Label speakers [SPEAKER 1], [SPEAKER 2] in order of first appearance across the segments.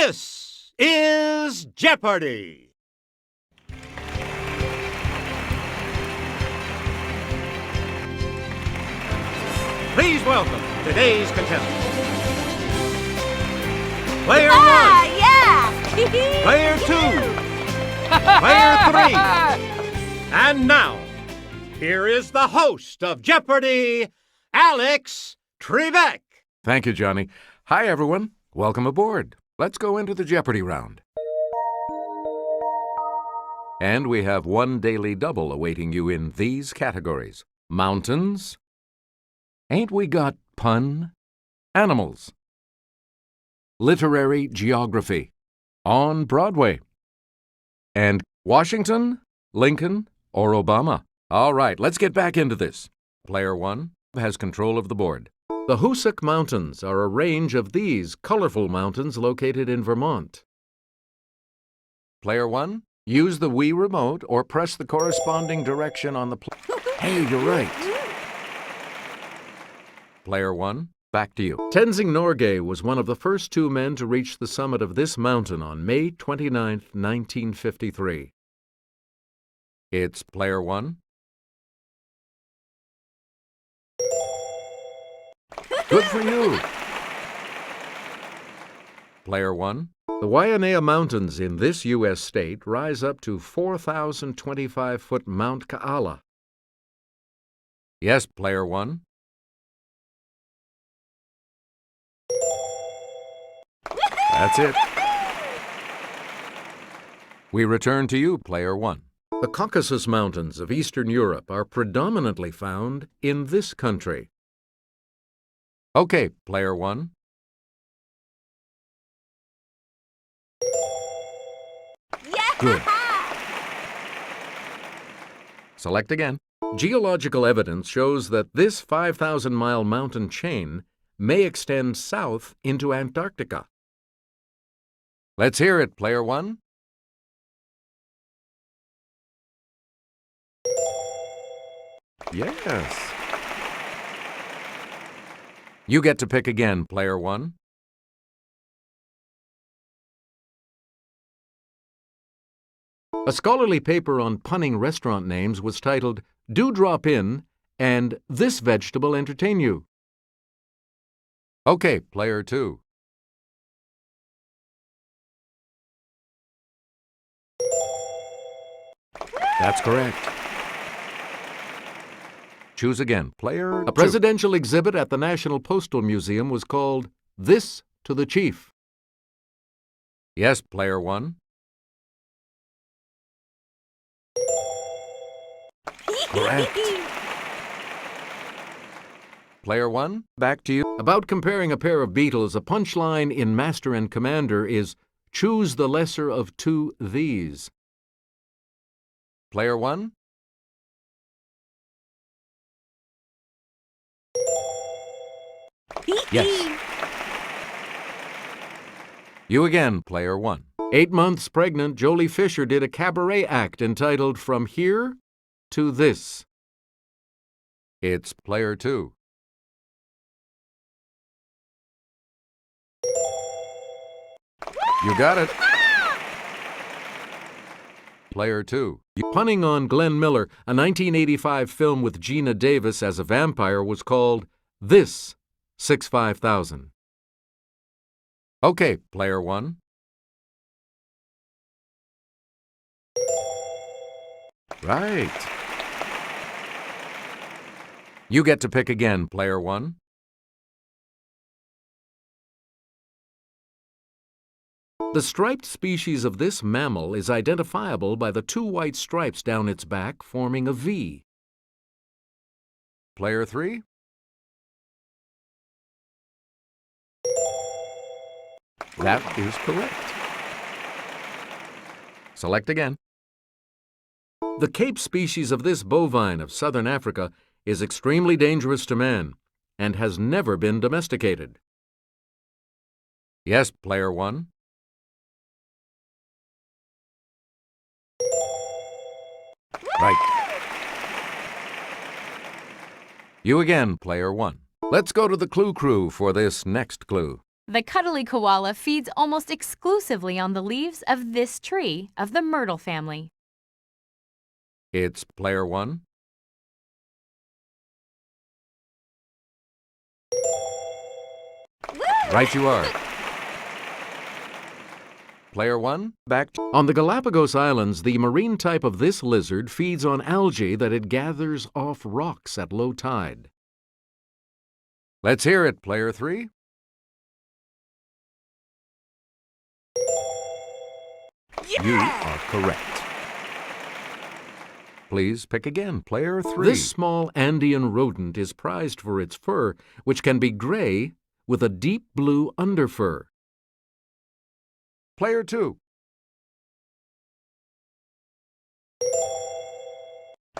[SPEAKER 1] This is Jeopardy! Please welcome today's contestants. Player 1.
[SPEAKER 2] Yeah!
[SPEAKER 1] Player 2. Player 3. And now, here is the host of Jeopardy, Alex Trebek.
[SPEAKER 3] Thank you, Johnny. Hi, everyone. Welcome aboard. Let's go into the Jeopardy round. And we have one daily double awaiting you in these categories. Mountains. Ain't we got pun? Animals. Literary geography. On Broadway. And Washington, Lincoln, or Obama. All right, let's get back into this. Player 1 has control of the board. The Hoosick Mountains are a range of these colorful mountains located in Vermont. Player 1, use the Wii remote or press the corresponding direction on the Hey, you're right. Player 1, back to you. Tenzing Norgay was one of the first two men to reach the summit of this mountain on May 29, 1953. It's Player 1. Good for you. Player 1. The Wayanea Mountains in this U.S. state rise up to 4,025-foot Mount Kaala. Yes, Player 1. That's it. We return to you, Player 1. The Caucasus Mountains of Eastern Europe are predominantly found in this country. Okay, Player 1.
[SPEAKER 2] Yeah!
[SPEAKER 3] Good. Select again. Geological evidence shows that this 5,000-mile mountain chain may extend south into Antarctica. Let's hear it, Player 1. Yes. You get to pick again, Player 1. A scholarly paper on punning restaurant names was titled, "Do Drop In" and "This Vegetable Entertain You." Okay, Player 2. That's correct. Choose again, Player 2. A presidential exhibit at the National Postal Museum was called "This to the Chief." Yes, Player 1. Correct. Player 1, back to you. About comparing a pair of Beatles, a punchline in Master and Commander is, "Choose the lesser of two these." Player 1. Yes. You again, Player 1. 8 months pregnant, Jolie Fisher did a cabaret act entitled "From Here to This." It's Player 2. You got it. Player 2. Punning on Glenn Miller, a 1985 film with Gina Davis as a vampire was called "This 65000." Okay, Player 1. Right. You get to pick again, Player 1. The striped species of this mammal is identifiable by the 2 white stripes down its back forming a V. Player 3. That is correct. Select again. The Cape species of this bovine of southern Africa is extremely dangerous to man and has never been domesticated. Yes, Player 1. Right. You again, Player 1. Let's go to the Clue Crew for this next clue.
[SPEAKER 4] The cuddly koala feeds almost exclusively on the leaves of this tree of the myrtle family.
[SPEAKER 3] It's player one. Right you are. Player one, back to... On the Galapagos Islands, the marine type of this lizard feeds on algae that it gathers off rocks at low tide. Let's hear it, player three. You are correct. Please pick again, player three. This small Andean rodent is prized for its fur, which can be gray with a deep blue underfur. Player two.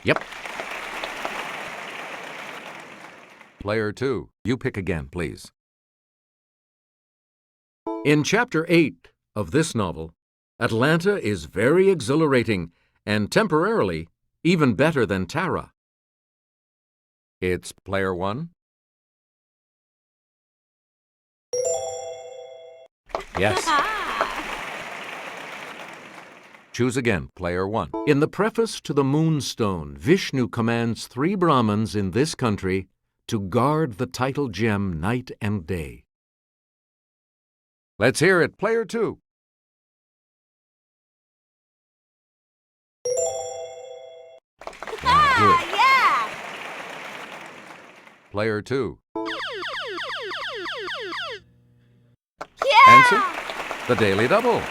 [SPEAKER 3] Yep. Player two, you pick again, please. In Chapter 8 of this novel, Atlanta is very exhilarating and temporarily even better than Tara. It's player one. Yes. Choose again, player one. In the preface to the Moonstone, Vishnu commands 3 Brahmins in this country to guard the title gem night and day. Let's hear it, player two. Good.
[SPEAKER 2] Yeah!
[SPEAKER 3] Player two.
[SPEAKER 2] Yeah!
[SPEAKER 3] Answer? The Daily Double.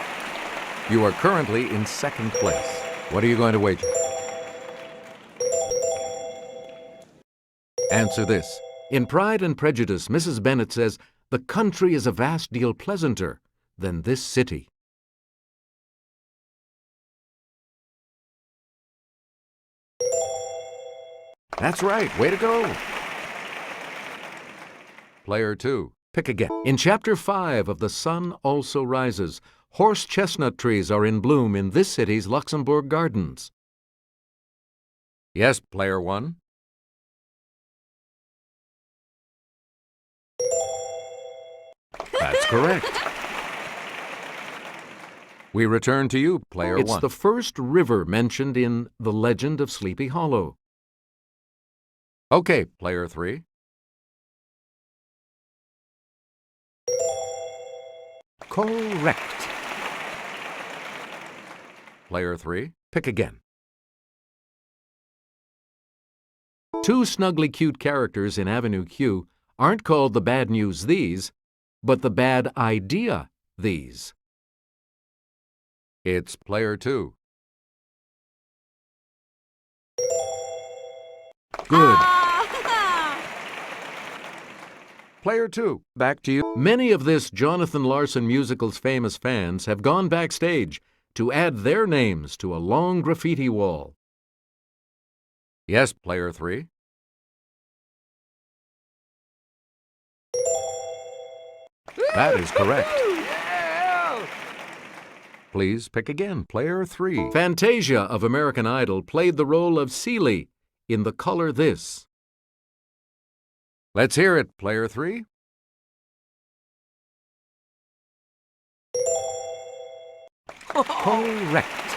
[SPEAKER 3] You are currently in second place. What are you going to wager? Answer this. In Pride and Prejudice, Mrs. Bennet says, "The country is a vast deal pleasanter than this city." That's right. Way to go. Player two. Pick again. In Chapter 5 of The Sun Also Rises, horse chestnut trees are in bloom in this city's Luxembourg Gardens. Yes, player one. That's correct. We return to you, player one. It's the first river mentioned in The Legend of Sleepy Hollow. Okay, player three. Correct. Player three, pick again. 2 snugly cute characters in Avenue Q aren't called the bad news these, but the bad idea these. It's player two. Good. Player two, back to you. Many of this Jonathan Larson musical's famous fans have gone backstage to add their names to a long graffiti wall. Yes, player three. That is correct. Please pick again, player three. Fantasia of American Idol played the role of Celie in The Color This. Let's hear it, player three. Correct.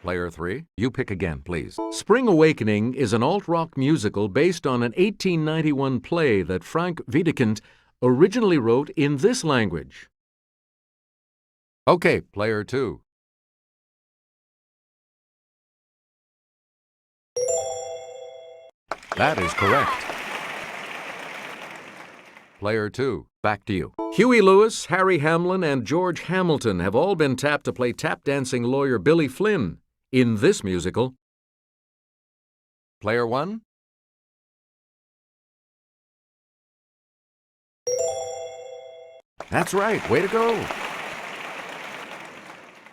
[SPEAKER 3] Player three, you pick again, please. Spring Awakening is an alt-rock musical based on an 1891 play that Frank Wedekind originally wrote in this language. Okay, player two. That is correct. Player two, back to you. Huey Lewis, Harry Hamlin, and George Hamilton have all been tapped to play tap-dancing lawyer Billy Flynn in this musical. Player one. That's right. Way to go.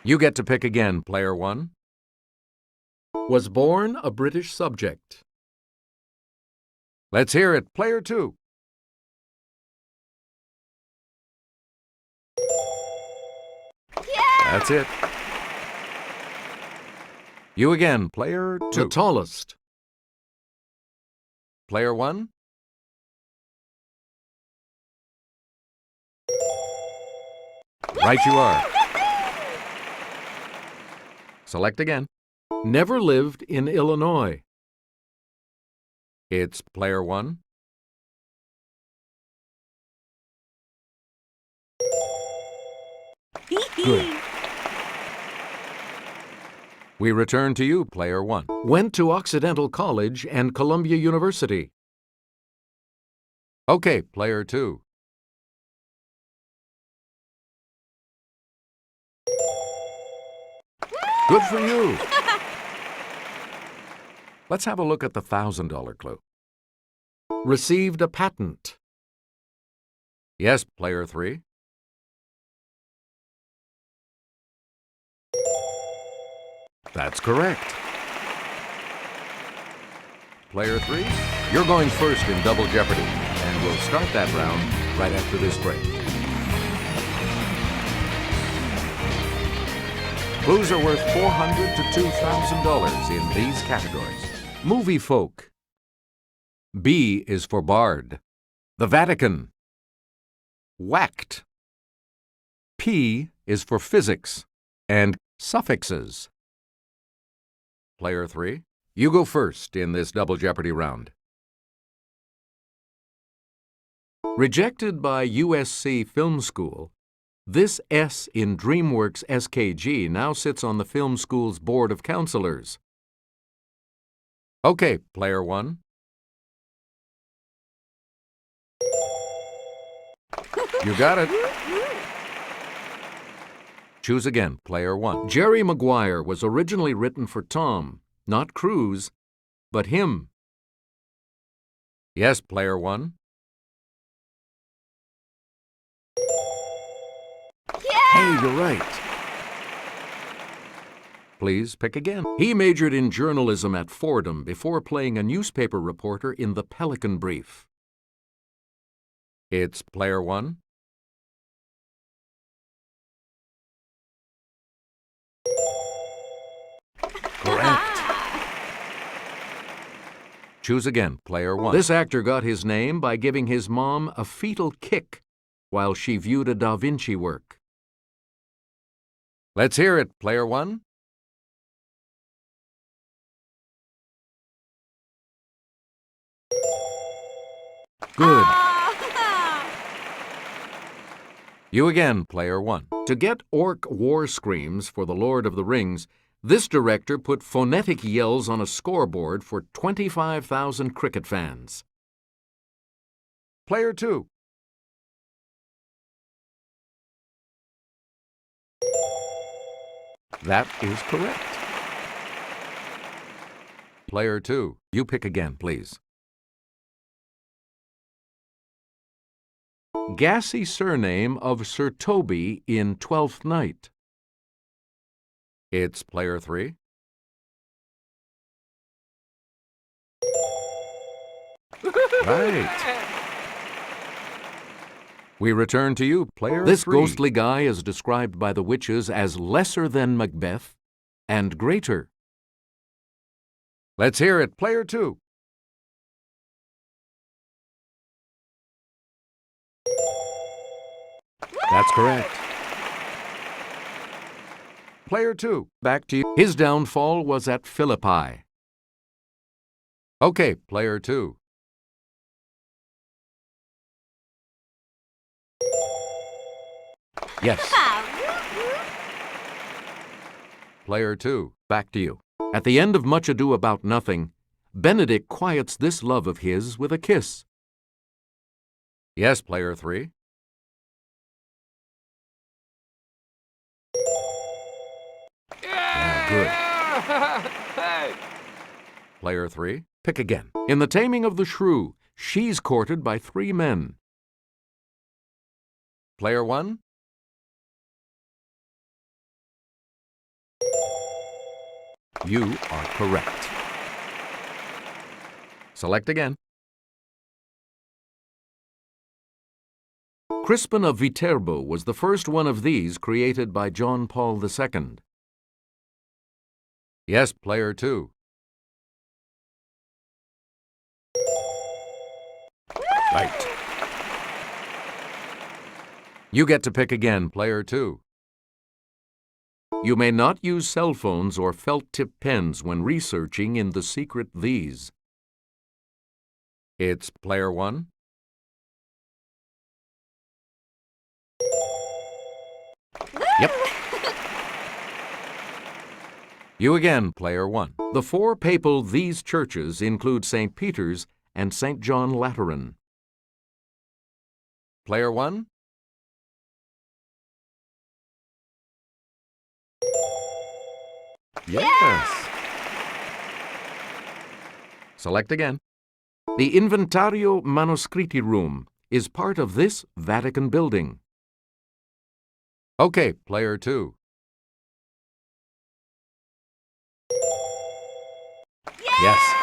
[SPEAKER 3] You get to pick again, player one. Was born a British subject. Let's hear it, player two.
[SPEAKER 2] Yeah!
[SPEAKER 3] That's it. You again, player two. The tallest. Player one. Right you are. Select again. Never lived in Illinois. It's player 1. Good. We return to you, player 1. Went to Occidental College and Columbia University. Okay, player 2. Good for you. Let's have a look at the $1,000 clue. Received a patent. Yes, player 3. That's correct. Player 3, you're going first in Double Jeopardy, and we'll start that round right after this break. Clues are worth $400 to $2,000 in these categories. Movie folk. B is for Bard. The Vatican. Whacked. P is for physics. And suffixes. Player 3, you go first in this Double Jeopardy round. Rejected by USC Film School, this S in DreamWorks SKG now sits on the film school's board of counselors. Okay, player 1. You got it. Choose again, player 1. Jerry Maguire was originally written for Tom, not Cruise, but him. Yes, player 1. Hey, you're right. Please pick again. He majored in journalism at Fordham before playing a newspaper reporter in The Pelican Brief. It's player 1. Correct. Choose again, player 1. This actor got his name by giving his mom a fetal kick while she viewed a Da Vinci work. Let's hear it, player 1. Good. You again, player 1. To get orc war screams for The Lord of the Rings, this director put phonetic yells on a scoreboard for 25,000 cricket fans. Player 2. That is correct. Player 2, you pick again, please. Gassy surname of Sir Toby in Twelfth Night. It's player 3. Right. We return to you, player 3. This ghostly guy is described by the witches as lesser than Macbeth and greater. Let's hear it, player 2. That's correct. Player 2, back to you. His downfall was at Philippi. Okay, player 2. Yes. Player 2, back to you. At the end of Much Ado About Nothing, Benedict quiets this love of his with a kiss. Yes, player 3. Yeah, good. Player 3, pick again. In The Taming of the Shrew, she's courted by 3 men. Player 1. You are correct. Select again. Crispin of Viterbo was the first one of these created by John Paul II. Yes, player 2. Right. You get to pick again, player 2. You may not use cell phones or felt-tip pens when researching in the secret these. It's player 1. Yep. You again, player 1. The 4 papal these churches include St. Peter's and St. John Lateran. Player 1. Yes. Select again. The Inventario Manoscritti room is part of this Vatican building. Okay, player 2. Yes.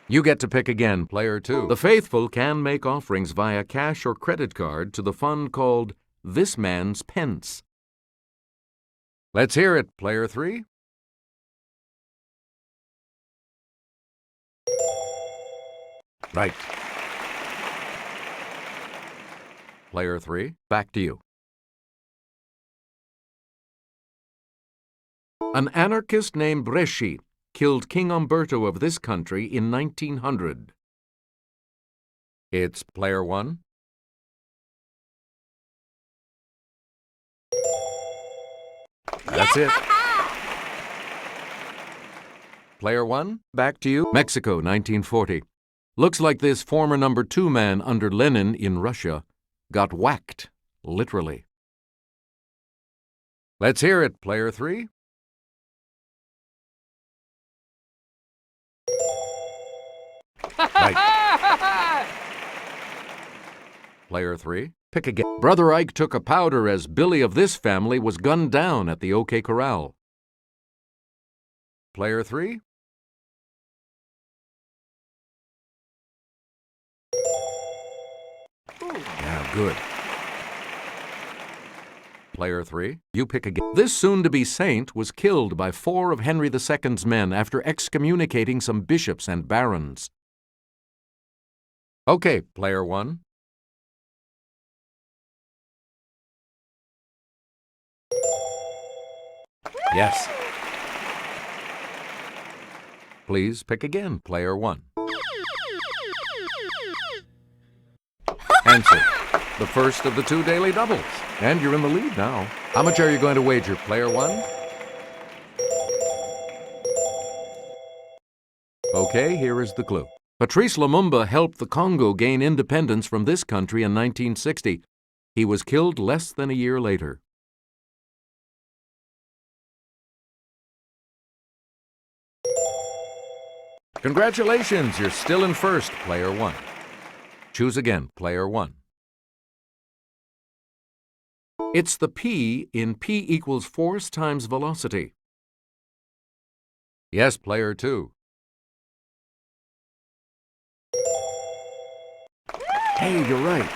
[SPEAKER 3] You get to pick again, player 2. The faithful can make offerings via cash or credit card to the fund called This Man's Pence. Let's hear it, player 3. Right. Player 3, back to you. An anarchist named Bresci killed King Umberto of this country in 1900. It's player 1. That's it. Player 1, back to you. Mexico, 1940. Looks like this former number 2 man under Lenin in Russia got whacked, literally. Let's hear it, player 3. Right. Player 3, pick again. Brother Ike took a powder as Billy of this family was gunned down at the OK Corral. Player 3. Yeah, good. Player 3, you pick again. This soon-to-be saint was killed by 4 of Henry II's men after excommunicating some bishops and barons. Okay, player 1. Yes. Please pick again, player 1. Answer. The first of the 2 daily doubles. And you're in the lead now. How much are you going to wager, player 1? Okay, here is the clue. Patrice Lumumba helped the Congo gain independence from this country in 1960. He was killed less than a year later. Congratulations, you're still in first, player 1. Choose again, player 1. It's the P in P equals force times velocity. Yes, player 2. Hey, you're right.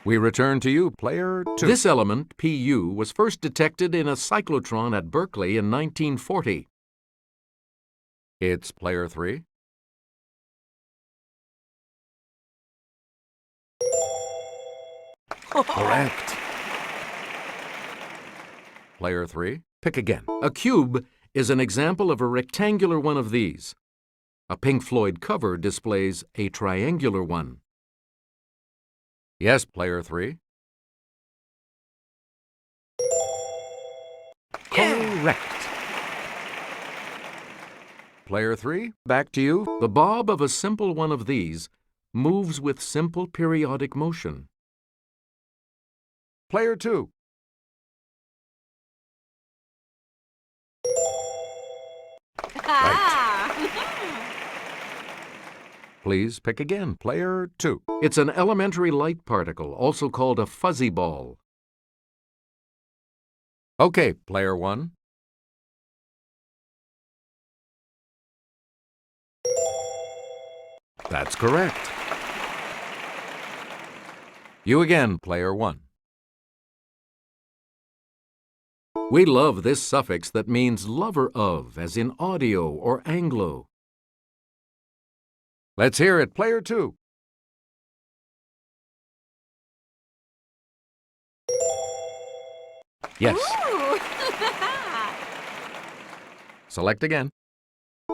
[SPEAKER 3] We return to you, player 2. This element, Pu, was first detected in a cyclotron at Berkeley in 1940. It's player 3. Correct. Player 3, pick again. A cube is an example of a rectangular one of these. A Pink Floyd cover displays a triangular one. Yes, player 3. Correct. Player 3, back to you. The bob of a simple one of these moves with simple periodic motion. Player 2. Right. Please pick again, player 2. It's an elementary light particle, also called a fuzzy ball. Okay, player 1. That's correct. You again, player 1. We love this suffix that means lover of, as in audio or Anglo. Let's hear it, player 2. Yes.
[SPEAKER 2] Ooh.
[SPEAKER 3] Select again.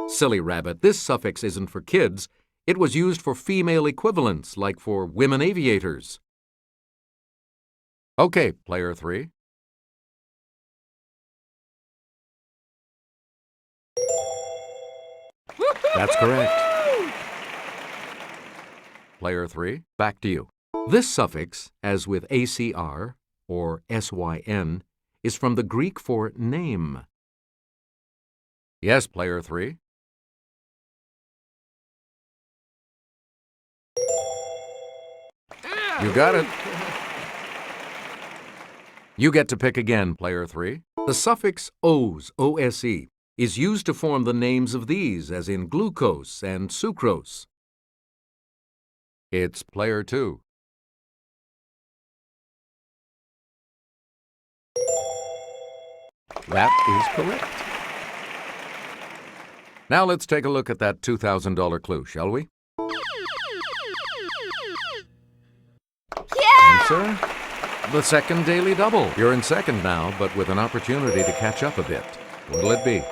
[SPEAKER 3] Silly rabbit, this suffix isn't for kids. It was used for female equivalents, like for women aviators. Okay, player 3. That's correct. Player 3, back to you. This suffix, as with ACR or SYN, is from the Greek for name. Yes, player 3. You got it. You get to pick again, player 3. The suffix -ose, O-S-E, is used to form the names of these, as in glucose and sucrose. It's player 2. That is correct. Now let's take a look at that $2,000 clue, shall we?
[SPEAKER 2] Yeah!
[SPEAKER 3] Answer? The second daily double. You're in second now, but with an opportunity to catch up a bit. What'll it be?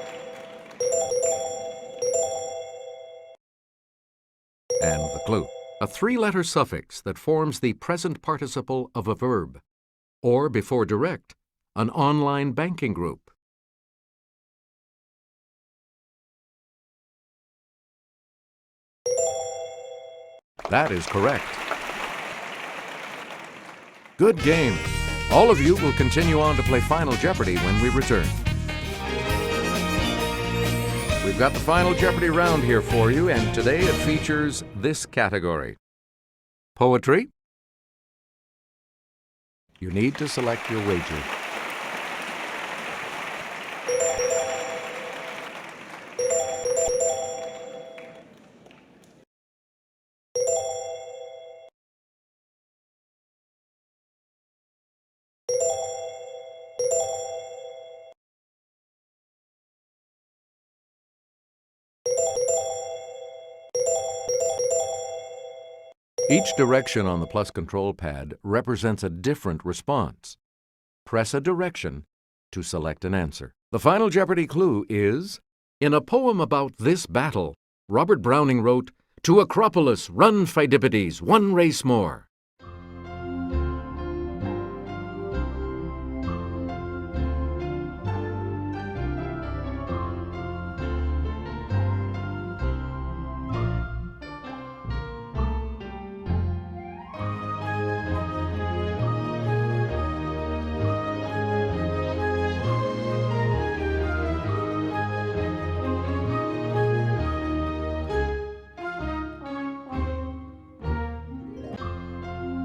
[SPEAKER 3] And the clue. A 3-letter suffix that forms the present participle of a verb. Or, before direct, an online banking group. That is correct. Good game. All of you will continue on to play Final Jeopardy when we return. We've got the Final Jeopardy round here for you, and today it features this category. Poetry. You need to select your wager. Each direction on the plus control pad represents a different response. Press a direction to select an answer. The Final Jeopardy clue is, in a poem about this battle, Robert Browning wrote, "To Acropolis run Pheidippides, one race more."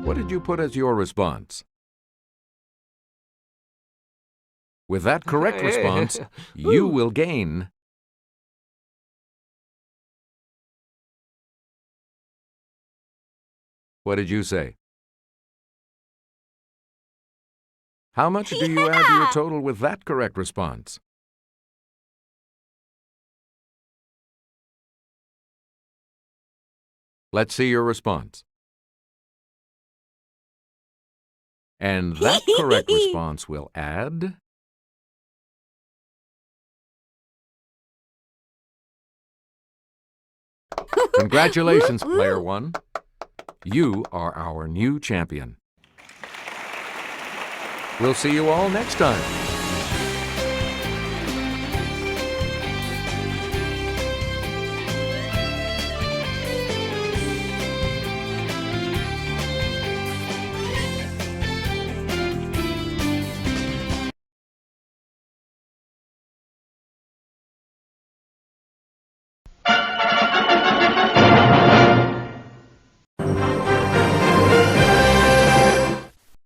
[SPEAKER 3] What did you put as your response? With that correct response, you will gain What did you say? How much do you add to your total with that correct response? Let's see your response. And that correct response will add Congratulations, player 1. You are our new champion. We'll see you all next time.